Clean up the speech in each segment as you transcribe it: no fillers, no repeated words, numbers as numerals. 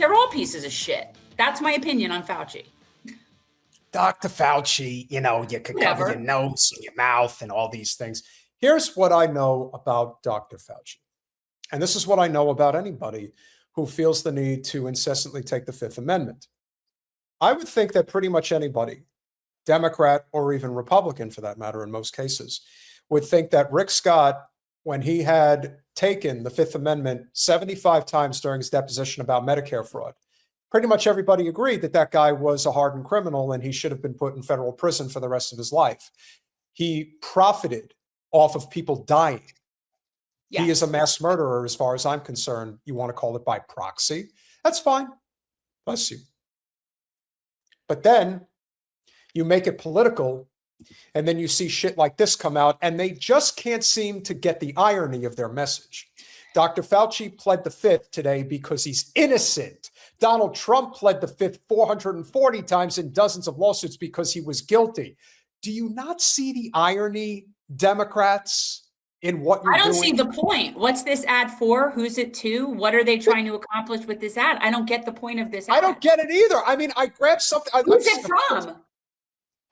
They're all pieces of shit. That's my opinion on Fauci. Dr. Fauci, you could cover your nose and your mouth and all these things. Here's what I know about Dr. Fauci. And this is what I know about anybody who feels the need to incessantly take the Fifth Amendment. I would think that pretty much anybody, Democrat or even Republican for that matter in most cases, would think that Rick Scott, when he had taken the Fifth Amendment 75 times during his deposition about Medicare fraud, pretty much everybody agreed that that guy was a hardened criminal and he should have been put in federal prison for the rest of his life. He profited off of people dying. Yes. He is a mass murderer as far as I'm concerned. You want to call it by proxy? That's fine. Bless you. But then you make it political, and then you see shit like this come out, and they just can't seem to get the irony of their message. Dr. Fauci pled the Fifth today because he's innocent. Donald Trump pled the Fifth 440 times in dozens of lawsuits because he was guilty. Do you not see the irony, Democrats, in what you're doing? I don't see the point. What's this ad for? Who's it to? What are they trying to accomplish with this ad? I don't get the point of this ad. I don't get it either. I mean, I grabbed something. Who's it from?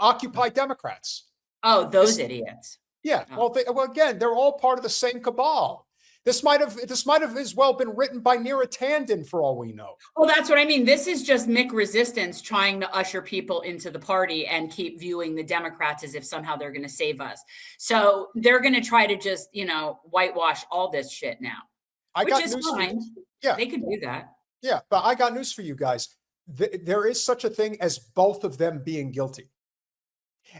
Occupy Democrats. Oh, those idiots. Yeah. Oh. Well, again, they're all part of the same cabal. This might have as well been written by Neera Tanden for all we know. Well, that's what I mean. This is just Mick resistance trying to usher people into the party and keep viewing the Democrats as if somehow they're going to save us. So they're going to try to just, whitewash all this shit now, which is fine. Yeah, they could do that. Yeah, but I got news for you guys. There is such a thing as both of them being guilty.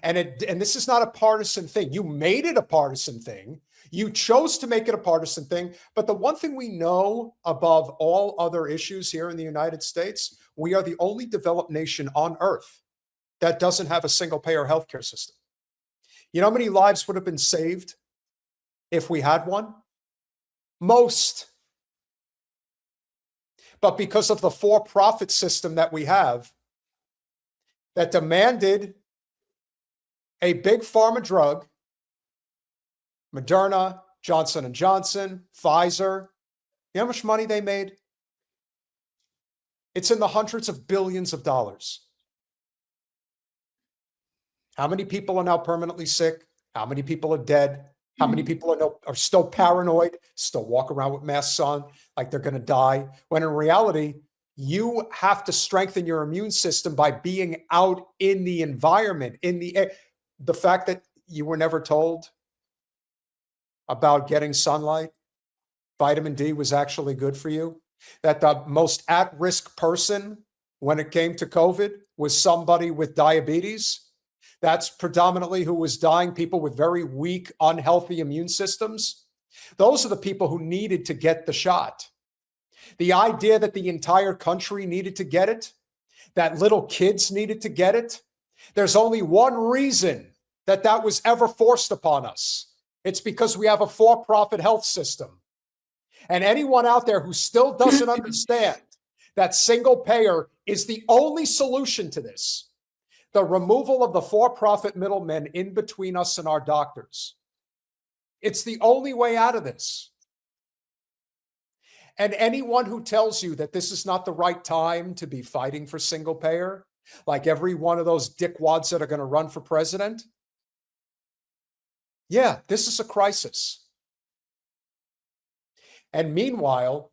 And this is not a partisan thing. You made it a partisan thing. You chose to make it a partisan thing. But the one thing we know above all other issues here in the United States, we are the only developed nation on earth that doesn't have a single-payer healthcare system. You know how many lives would have been saved if we had one? Most. But because of the for-profit system that we have that demanded a big pharma drug, Moderna, Johnson & Johnson, Pfizer, you know how much money they made? It's in the hundreds of billions of dollars. How many people are now permanently sick? How many people are dead? How many people are still paranoid, still walk around with masks on like they're going to die? When in reality, you have to strengthen your immune system by being out in the environment, in the air. The fact that you were never told about getting sunlight, vitamin D was actually good for you, that the most at-risk person when it came to COVID was somebody with diabetes. That's predominantly who was dying, people with very weak, unhealthy immune systems. Those are the people who needed to get the shot. The idea that the entire country needed to get it, that little kids needed to get it, there's only one reason that was ever forced upon us. It's because we have a for-profit health system. And anyone out there who still doesn't understand that single payer is the only solution to this, the removal of the for-profit middlemen in between us and our doctors, it's the only way out of this. And anyone who tells you that this is not the right time to be fighting for single payer, like every one of those dickwads that are going to run for president, yeah, this is a crisis. And meanwhile,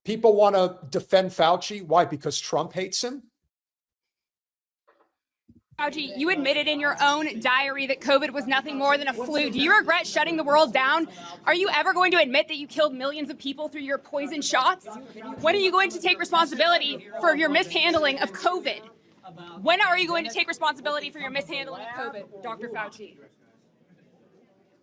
people want to defend Fauci. Why? Because Trump hates him? Fauci, you admitted in your own diary that COVID was nothing more than a flu. Do you regret shutting the world down? Are you ever going to admit that you killed millions of people through your poison shots? When are you going to take responsibility for your mishandling of COVID? When are you going to take responsibility for your mishandling of COVID, Dr. Fauci?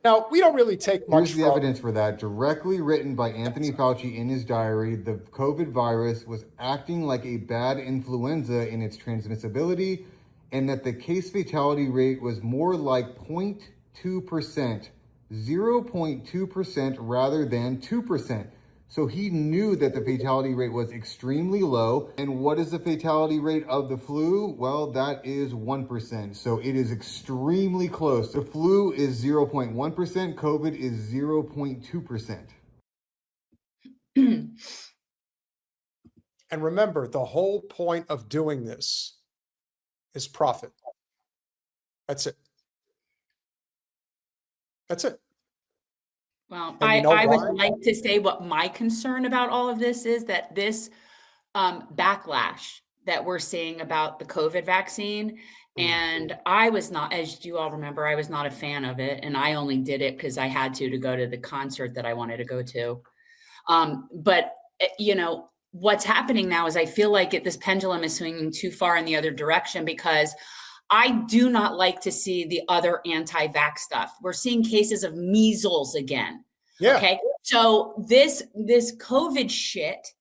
Now, we don't really take much. Here's the evidence for that, directly written by Anthony Fauci in his diary. The COVID virus was acting like a bad influenza in its transmissibility, and that the case fatality rate was more like 0.2%, 0.2% rather than 2%. So he knew that the fatality rate was extremely low. And what is the fatality rate of the flu? Well, that is 1%. So it is extremely close. The flu is 0.1%. COVID is 0.2%. And remember, the whole point of doing this is profit. That's it. That's it. Well, And you know I would why? like to say what my concern about all of this is, that this backlash that we're seeing about the COVID vaccine. And I was not, as you all remember, I was not a fan of it. And I only did it because I had to go to the concert that I wanted to go to. But, what's happening now is I feel like this pendulum is swinging too far in the other direction, because I do not like to see the other anti-vax stuff. We're seeing cases of measles again. Yeah. Okay. So this COVID shit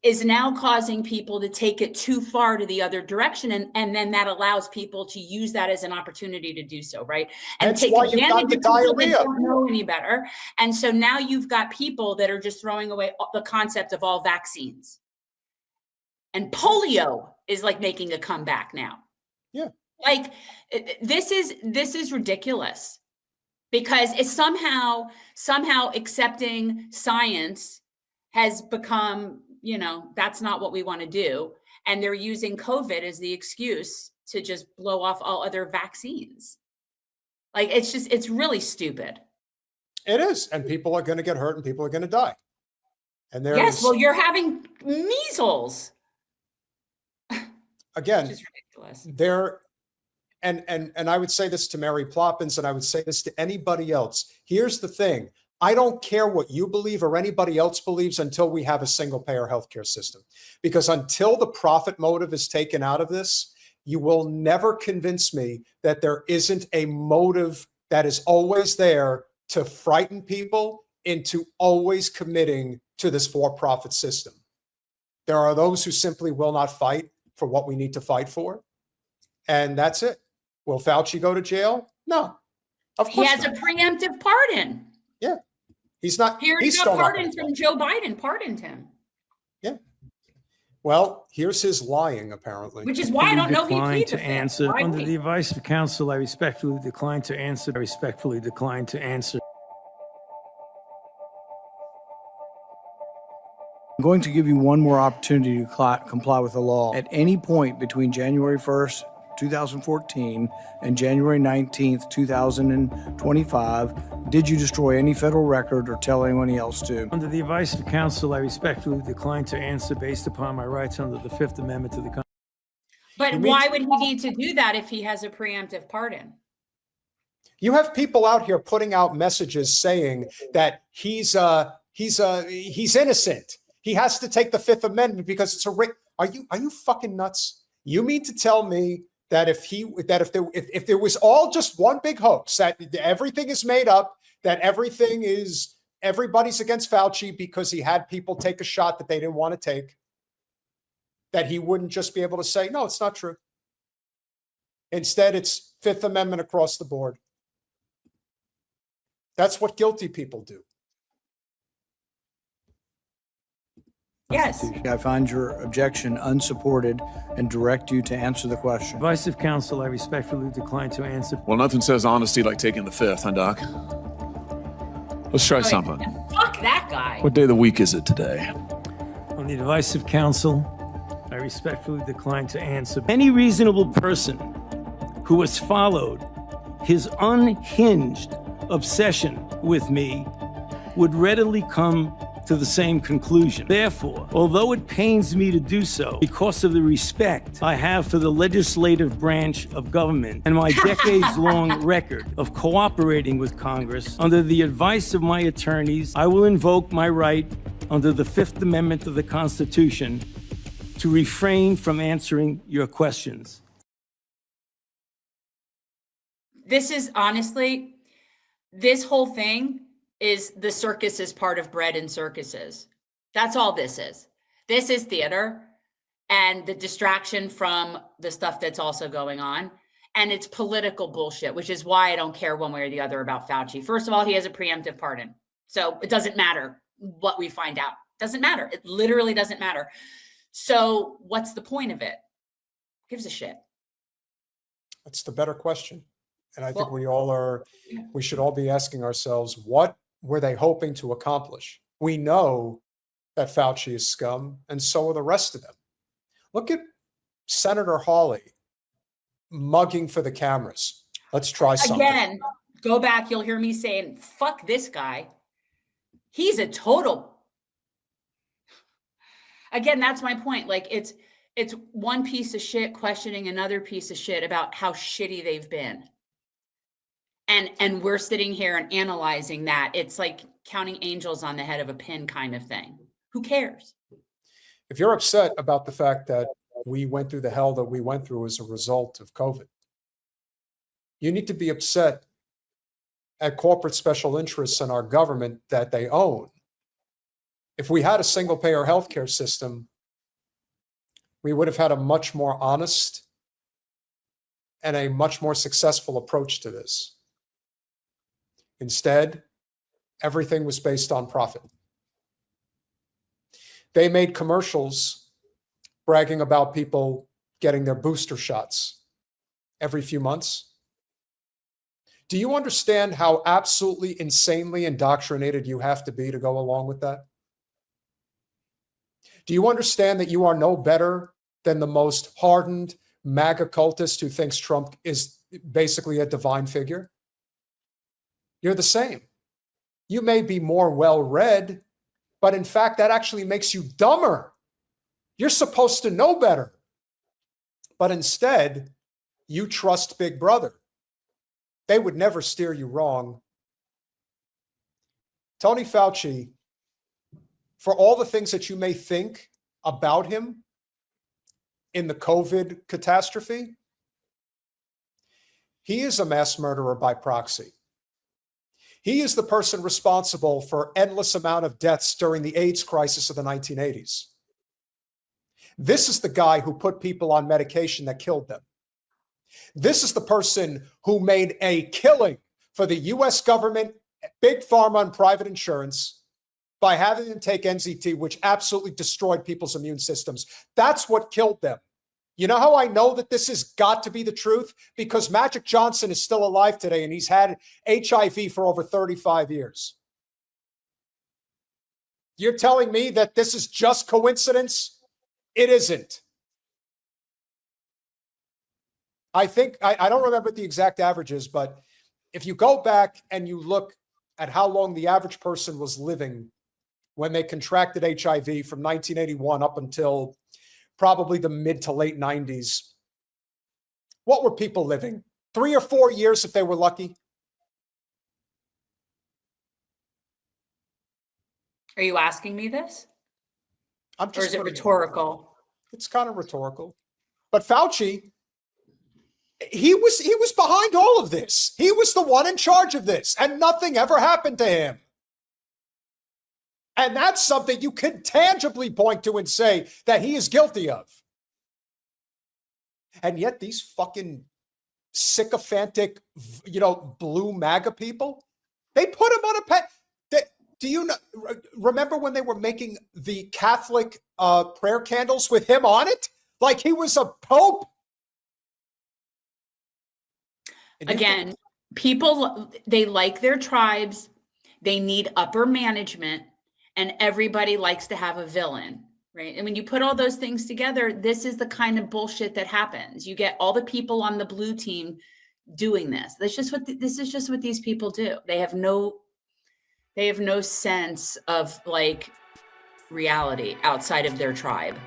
is now causing people to take it too far to the other direction. And then that allows people to use that as an opportunity to do so, right? And That's take why you've got advantage the of people that diarrhea. don't know any better. And so now you've got people that are just throwing away the concept of all vaccines. And polio is like making a comeback now. Yeah. Like this is ridiculous, because it's somehow accepting science has become, that's not what we want to do. And they're using COVID as the excuse to just blow off all other vaccines. Like, it's really stupid. It is. And people are going to get hurt and people are going to die. And yes, well, you're having measles. Again, which is ridiculous. And I would say this to Mary Ploppins, and I would say this to anybody else. Here's the thing. I don't care what you believe or anybody else believes until we have a single payer healthcare system. Because until the profit motive is taken out of this, you will never convince me that there isn't a motive that is always there to frighten people into always committing to this for-profit system. There are those who simply will not fight for what we need to fight for. And that's it. Will Fauci go to jail? No. Of course he has not. a preemptive pardon. Yeah. He's not. He already got pardoned from Joe Biden, pardoned him. Yeah. Well, here's his lying, apparently. Which is why I don't know if he pleads to answer. Under the advice of counsel, I respectfully decline to answer. I respectfully decline to answer. I'm going to give you one more opportunity to comply with the law. At any point between January 1st, 2014 and January 19th, 2025, did you destroy any federal record or tell anyone else to? Under the advice of counsel, I respectfully decline to answer based upon my rights under the Fifth Amendment to the Constitution. But why would he need to do that if he has a preemptive pardon? You have people out here putting out messages saying that he's innocent. He has to take the Fifth Amendment because it's a rape. Are you fucking nuts? You mean to tell me that if there was all just one big hoax, that everything is made up, that everybody's against Fauci because he had people take a shot that they didn't want to take, that he wouldn't just be able to say, no, it's not true. Instead, it's Fifth Amendment across the board. That's what guilty people do. Yes. I find your objection unsupported and direct you to answer the question. Advice of counsel, I respectfully decline to answer. Well, nothing says honesty like taking the Fifth, huh, Doc? Let's try something. Fuck that guy. What day of the week is it today? On the advice of counsel, I respectfully decline to answer. Any reasonable person who has followed his unhinged obsession with me would readily come to the same conclusion. Therefore, although it pains me to do so because of the respect I have for the legislative branch of government and my decades-long record of cooperating with Congress, under the advice of my attorneys, I will invoke my right under the Fifth Amendment of the Constitution to refrain from answering your questions. This is honestly, this whole thing is the circus is part of bread and circuses. That's all this is. This is theater and the distraction from the stuff that's also going on. And it's political bullshit, which is why I don't care one way or the other about Fauci. First of all, he has a preemptive pardon. So it doesn't matter what we find out. It doesn't matter. It literally doesn't matter. So what's the point of it? Who gives a shit? That's the better question. And I think we should all be asking ourselves, what were they hoping to accomplish? We know that Fauci is scum, and so are the rest of them. Look at Senator Hawley mugging for the cameras. Let's try something. Again, go back. You'll hear me saying, fuck this guy. He's a total. Again, that's my point. Like it's one piece of shit questioning another piece of shit about how shitty they've been. And we're sitting here and analyzing that. It's like counting angels on the head of a pin kind of thing. Who cares? If you're upset about the fact that we went through the hell that we went through as a result of COVID, you need to be upset at corporate special interests in our government that they own. If we had a single payer healthcare system, we would have had a much more honest and a much more successful approach to this. Instead, everything was based on profit. They made commercials bragging about people getting their booster shots every few months. Do you understand how absolutely insanely indoctrinated you have to be to go along with that? Do you understand that you are no better than the most hardened MAGA cultist who thinks Trump is basically a divine figure? You're the same. You may be more well-read, but in fact, that actually makes you dumber. You're supposed to know better. But instead, you trust Big Brother. They would never steer you wrong. Tony Fauci, for all the things that you may think about him in the COVID catastrophe, he is a mass murderer by proxy. He is the person responsible for endless amount of deaths during the AIDS crisis of the 1980s. This is the guy who put people on medication that killed them. This is the person who made a killing for the US government, big pharma, and private insurance by having them take NZT, which absolutely destroyed people's immune systems. That's what killed them. You know how I know that this has got to be the truth? Because Magic Johnson is still alive today and he's had HIV for over 35 years. You're telling me that this is just coincidence? It isn't. I think, I don't remember the exact averages, but if you go back and you look at how long the average person was living when they contracted HIV from 1981 up until probably the mid to late 90s, what were people living? 3 or 4 years if they were lucky? Are you asking me this? I'm just or is it rhetorical? It's kind of rhetorical. But Fauci, he was behind all of this. He was the one in charge of this, and nothing ever happened to him. And that's something you can tangibly point to and say that he is guilty of. And yet these fucking sycophantic, blue MAGA people, they put him on a pet. Do you know, remember when they were making the Catholic prayer candles with him on it? Like he was a pope? Again, people, they like their tribes. They need upper management. And everybody likes to have a villain, right? And when you put all those things together, this is the kind of bullshit that happens. You get all the people on the blue team doing this. This is just what these people do. They have no sense of like reality outside of their tribe.